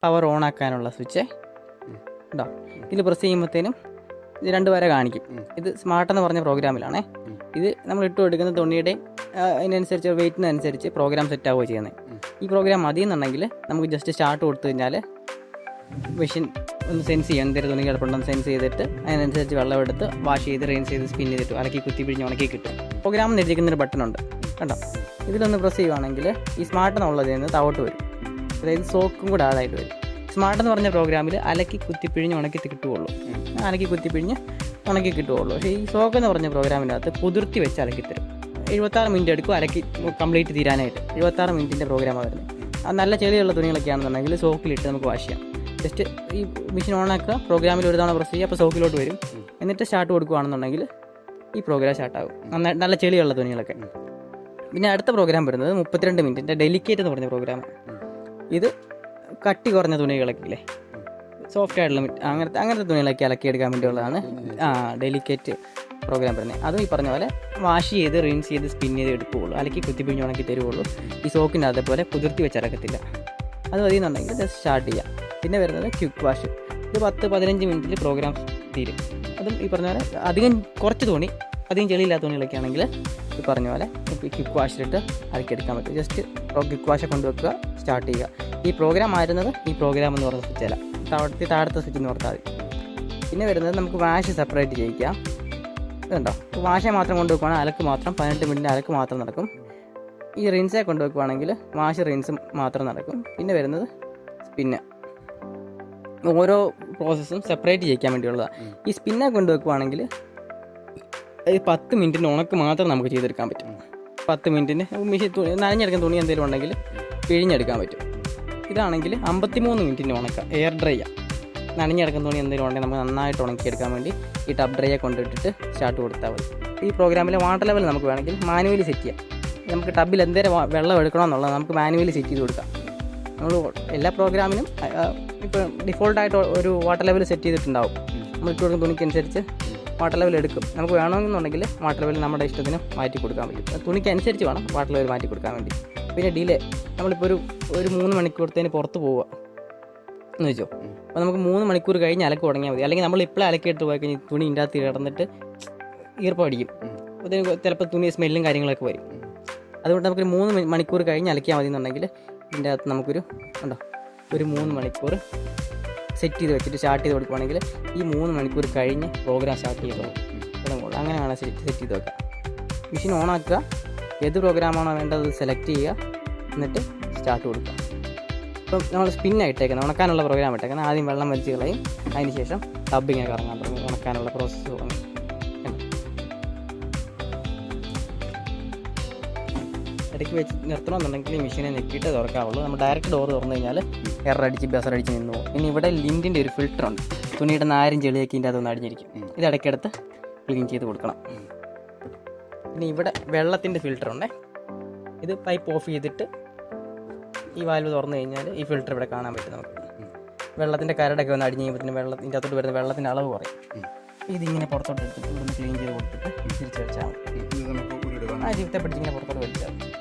Power on ആക്കാനുള്ള switch ഉണ്ടോ. ഇതിൽ പ്രസ് ചെയ്യുമ്പോഴത്തേനും ഇത് 2 വരെ കാണിക്കും. ഇത് സ്മാർട്ട് എന്ന് പറഞ്ഞ പ്രോഗ്രാമിലാണേ. ഇത് നമ്മൾ ഇട്ട് കൊടുക്കുന്ന തുണിയുടെ അതിനനുസരിച്ച് വെയിറ്റിനനുസരിച്ച് പ്രോഗ്രാം സെറ്റ് ആവുകയോ ചെയ്യുന്നത്. ഈ പ്രോഗ്രാം മതി എന്നുണ്ടെങ്കിൽ നമുക്ക് ജസ്റ്റ് സ്റ്റാർട്ട് കൊടുത്തു കഴിഞ്ഞാൽ മെഷീൻ ഒന്ന് സെൻസ് ചെയ്യും, എന്തൊരു തുണി കിടപ്പുണ്ടെന്ന് സെൻസ് ചെയ്തിട്ട് അതിനനുസരിച്ച് വെള്ളം എടുത്ത് വാഷ് ചെയ്ത് റെയിൻ ചെയ്ത് സ്പിൻ ചെയ്തിട്ട് അലക്കി കുത്തി പിഴിഞ്ഞ് ഉണക്കി കിട്ടും. പ്രോഗ്രാം നിർദ്ദേശിക്കുന്നൊരു ബട്ടണുണ്ട് കണ്ടോ. ഇതിലൊന്ന് പ്രസ് ചെയ്യുവാണെങ്കിൽ ഈ സ്മാർട്ട് എന്നുള്ളതിൽ നിന്ന് താവോട്ട് വരും. അതായത് സോക്കും കൂടെ ആഡായിട്ട് വരും. സ്മാർട്ട് എന്ന് പറഞ്ഞ പ്രോഗ്രാമിൽ അലക്കി കുത്തിപ്പിഴിഞ്ഞ് ഉണക്കി കിട്ടുകയുള്ളൂ, അലക്കി കുത്തിപ്പിഴിഞ്ഞ് ഉണക്കി കിട്ടുകയുള്ളൂ. പക്ഷേ ഈ സോക്ക് എന്ന് പറഞ്ഞ പ്രോഗ്രാമിൻ്റെ അകത്ത് കുതിർത്തി വെച്ച് അലക്കി തരും. 76 മിനിറ്റ് എടുക്കും അലക്കി കംപ്ലീറ്റ് തീരാനായിട്ട്. 76 മിനിറ്റിൻ്റെ പ്രോഗ്രാമാണ് വരുന്നത്. അത് നല്ല ചെളിയുള്ള തുണികളൊക്കെ ആണെന്നുണ്ടെങ്കിൽ സോക്കിലിട്ട് നമുക്ക് വാഷ് ചെയ്യാം. ജസ്റ്റ് ഈ മെഷീൻ ഓണാക്കുക, പ്രോഗ്രാമിൽ ഒരു തവണ പ്രസ് ചെയ്യുക, അപ്പോൾ സോക്കിലോട്ട് വരും. എന്നിട്ട് സ്റ്റാർട്ട് കൊടുക്കുകയാണെന്നുണ്ടെങ്കിൽ ഈ പ്രോഗ്രാം സ്റ്റാർട്ടാകും. നല്ല ചെളിയുള്ള തുണികളൊക്കെ. പിന്നെ അടുത്ത പ്രോഗ്രാം വരുന്നത് 32 മിനിറ്റിൻ്റെ ഡെലിക്കേറ്റ് എന്ന് പറഞ്ഞ പ്രോഗ്രാം. ഇത് കട്ടി കുറഞ്ഞ തുണികളൊക്കെ ഇല്ലേ, സോഫ്റ്റ് ആയിട്ടുള്ള അങ്ങനത്തെ തുണികളൊക്കെ അലക്കിയെടുക്കാൻ വേണ്ടിയുള്ളതാണ് ഡെലിക്കേറ്റ് പ്രോഗ്രാം വരുന്നത്. അതും ഈ പറഞ്ഞ പോലെ വാഷ് ചെയ്ത് റിൻസ് ചെയ്ത് സ്പിൻ ചെയ്ത് എടുക്കുകയുള്ളൂ, അലക്കി കുത്തിപ്പിഴിഞ്ഞ് ഉണക്കി തരുവുള്ളൂ. ഈ സോക്കിൻ്റെ അതേപോലെ കുതിർത്തി വെച്ചിറക്കത്തില്ല. അത് മതിയെന്നുണ്ടെങ്കിൽ ജസ്റ്റ് സ്റ്റാർട്ട് ചെയ്യാം. പിന്നെ വരുന്നത് ക്വിക്ക് വാഷ്. ഇത് 10-15 മിനിറ്റിൽ പ്രോഗ്രാം തീരും. അതും ഈ പറഞ്ഞ പോലെ കുറച്ച് തുണി, അധികം ചെളിയില്ലാത്ത തുണികളൊക്കെ ആണെങ്കിൽ ഈ പറഞ്ഞ പോലെ ക്വിക്ക് വാഷിലിട്ട് അലക്കിയെടുക്കാൻ പറ്റും. ജസ്റ്റ് ക്വിക്ക് വാഷ് കൊണ്ടുവെക്കുക, സ്റ്റാർട്ട് ചെയ്യുക. ഈ പ്രോഗ്രാം ആയിരുന്നത് ഈ പ്രോഗ്രാം എന്ന് പറഞ്ഞ സ്വിച്ചല്ല, താഴത്തെ സ്വിച്ച് എന്ന് പറഞ്ഞാൽ മതി. പിന്നെ വരുന്നത് നമുക്ക് വാഷ് സെപ്പറേറ്റ് ചെയ്യിക്കാം. ഇതുണ്ടോ, വാഷെ മാത്രം കൊണ്ടുവെക്കുവാണെങ്കിൽ അലക്ക് മാത്രം 18 മിനിറ്റിൻ്റെ അലക്ക് മാത്രം നടക്കും. ഈ റിൻസെ കൊണ്ടുവെക്കുവാണെങ്കിൽ വാഷ് റിൻസും മാത്രം നടക്കും. പിന്നെ വരുന്നത് സ്പിന്ന്. ഓരോ പ്രോസസ്സും സെപ്പറേറ്റ് ചെയ്യിക്കാൻ വേണ്ടിയുള്ളതാണ്. ഈ സ്പിന്നെ കൊണ്ടുവെക്കുവാണെങ്കിൽ 10 മിനിറ്റിൻ്റെ ഉണക്ക് മാത്രം നമുക്ക് ചെയ്തെടുക്കാൻ പറ്റും. 10 മിനിറ്റിന് മെഷീൻ നനഞ്ഞെടുക്കുന്ന തുണി എന്തെങ്കിലും ഉണ്ടെങ്കിൽ പിഴിഞ്ഞെടുക്കാൻ പറ്റും. ഇതാണെങ്കിൽ 53 മിനിറ്റിൻ്റെ ഉണക്ക എയർ ഡ്രൈയാണ്. നനഞ്ഞെടുക്കുന്ന തുണി എന്തെങ്കിലും ഉണ്ടെങ്കിൽ നമുക്ക് നന്നായിട്ട് ഉണക്കിയെടുക്കാൻ വേണ്ടി ഈ ടബ് ഡ്രൈയെ കൊണ്ടിട്ടിട്ട് സ്റ്റാർട്ട് കൊടുത്താൽ മതി. ഈ പ്രോഗ്രാമിലെ വാട്ടർ ലെവൽ നമുക്ക് വേണമെങ്കിൽ മാനുവലി സെറ്റ് ചെയ്യാം. നമുക്ക് ടബിൽ എന്തേലും വെള്ളം എടുക്കണമെന്നുള്ളത് നമുക്ക് മാനുവലി സെറ്റ് ചെയ്ത് കൊടുക്കാം. നമ്മൾ എല്ലാ പ്രോഗ്രാമിനും ഇപ്പോൾ ഡിഫോൾട്ടായിട്ട് ഒരു വാട്ടർ ലെവൽ സെറ്റ് ചെയ്തിട്ടുണ്ടാവും. നമ്മൾ ഇട്ട് കൊടുക്കുന്ന തുണിക്കനുസരിച്ച് വാട്ടർ ലെവൽ എടുക്കും. നമുക്ക് വേണമെന്നുണ്ടെങ്കിൽ വാട്ടർ ലെവൽ നമ്മുടെ ഇഷ്ടത്തിന് മാറ്റി കൊടുക്കാൻ പറ്റും. തുണിക്കനുസരിച്ച് വേണം വാട്ടർ ലെവൽ മാറ്റി കൊടുക്കാൻ വേണ്ടി. പിന്നെ ഡിലേ, നമ്മളിപ്പോൾ ഒരു 3 മണിക്കൂറത്തേന് പുറത്ത് പോവുക എന്ന് വെച്ചോ, അപ്പോൾ നമുക്ക് 3 മണിക്കൂർ കഴിഞ്ഞ് അലക്ക് തുടങ്ങിയാൽ മതി. അല്ലെങ്കിൽ നമ്മൾ ഇപ്പോഴും അലക്കിയിട്ട് പോയി കഴിഞ്ഞാൽ തുണി ഇതിൻ്റെ അകത്ത് കിടന്നിട്ട് ഈർപ്പം അടിക്കും. അതിന് ചിലപ്പോൾ തുണി സ്മെല്ലും കാര്യങ്ങളൊക്കെ വരും. അതുകൊണ്ട് നമുക്കൊരു 3 മണിക്കൂർ കഴിഞ്ഞ് അലക്കിയാൽ മതി എന്നുണ്ടെങ്കിൽ ഇതിൻ്റെ അകത്ത് നമുക്കൊരു 3 മണിക്കൂർ സെറ്റ് ചെയ്ത് വെച്ചിട്ട് സ്റ്റാർട്ട് ചെയ്ത് കൊടുക്കുകയാണെങ്കിൽ ഈ 3 മണിക്കൂർ കഴിഞ്ഞ് പ്രോഗ്രാം സ്റ്റാർട്ട് ചെയ്ത് തുടങ്ങുള്ളൂ. അങ്ങനെയാണ് സെറ്റ് ചെയ്ത് വെക്കുക. മെഷീൻ ഓണാക്കുക, ഏത് പ്രോഗ്രാമാണോ വേണ്ടത് സെലക്ട് ചെയ്യുക, എന്നിട്ട് സ്റ്റാർട്ട് കൊടുക്കുക. ഇപ്പം നമ്മൾ സ്പിന്നായിട്ടേക്കുന്നത് ഉണക്കാനുള്ള പ്രോഗ്രാം ഇട്ടേക്കുന്നത്. ആദ്യം വെള്ളം വലിച്ച് കളയും, അതിന് ശേഷം ടബിങ്ങനെ കറങ്ങാൻ തുടങ്ങി, ഉണക്കാനുള്ള പ്രോസസ്സ് തുടങ്ങി. ഇടയ്ക്ക് വെച്ച് നിർത്തണമെന്നുണ്ടെങ്കിൽ ഈ മെഷീനെ നെക്കിയിട്ട് തുറക്കാവുള്ളൂ. നമ്മൾ ഡയറക്റ്റ് ഡോർ തുറന്നു കഴിഞ്ഞാൽ എറടിച്ച് ബസറടിച്ച് നിന്ന് പോകും. പിന്നെ ഇവിടെ ലിൻറ്റിൻ്റെ ഒരു ഫിൽറ്ററുണ്ട്, തുണിയുടെ നാരും ചെളിയൊക്കെ ഇതിൻ്റെ അതൊന്ന് അടിഞ്ഞിരിക്കും. ഇത് ഇടയ്ക്കെടുത്ത് ക്ലീൻ ചെയ്ത് കൊടുക്കണം. പിന്നെ ഇവിടെ വെള്ളത്തിൻ്റെ ഫിൽറ്ററുണ്ട്. ഇത് പൈപ്പ് ഓഫ് ചെയ്തിട്ട് ഈ വാൽവ് തുറന്നു കഴിഞ്ഞാൽ ഈ ഫിൽറ്റർ ഇവിടെ കാണാൻ പറ്റും നമുക്ക്. വെള്ളത്തിൻ്റെ കരടൊക്കെ ഒന്ന് അടിഞ്ഞ് കഴിയുമ്പോഴത്തേന് ഇതിൻ്റെ അകത്തോട്ട് വരുന്ന വെള്ളത്തിൻ്റെ അളവ് കുറയും. ഇതിങ്ങനെ പുറത്തോട്ട് എടുത്തിട്ട് ഇവിടുന്ന് ക്ലീൻ ചെയ്ത് കൊടുത്തിട്ട് തിരിച്ച് വെച്ചാൽ മതി. ആ ജീവിതത്തെ പിടിച്ചിങ്ങനെ പുറത്തോട്ട് വലിച്ചാൽ മതി.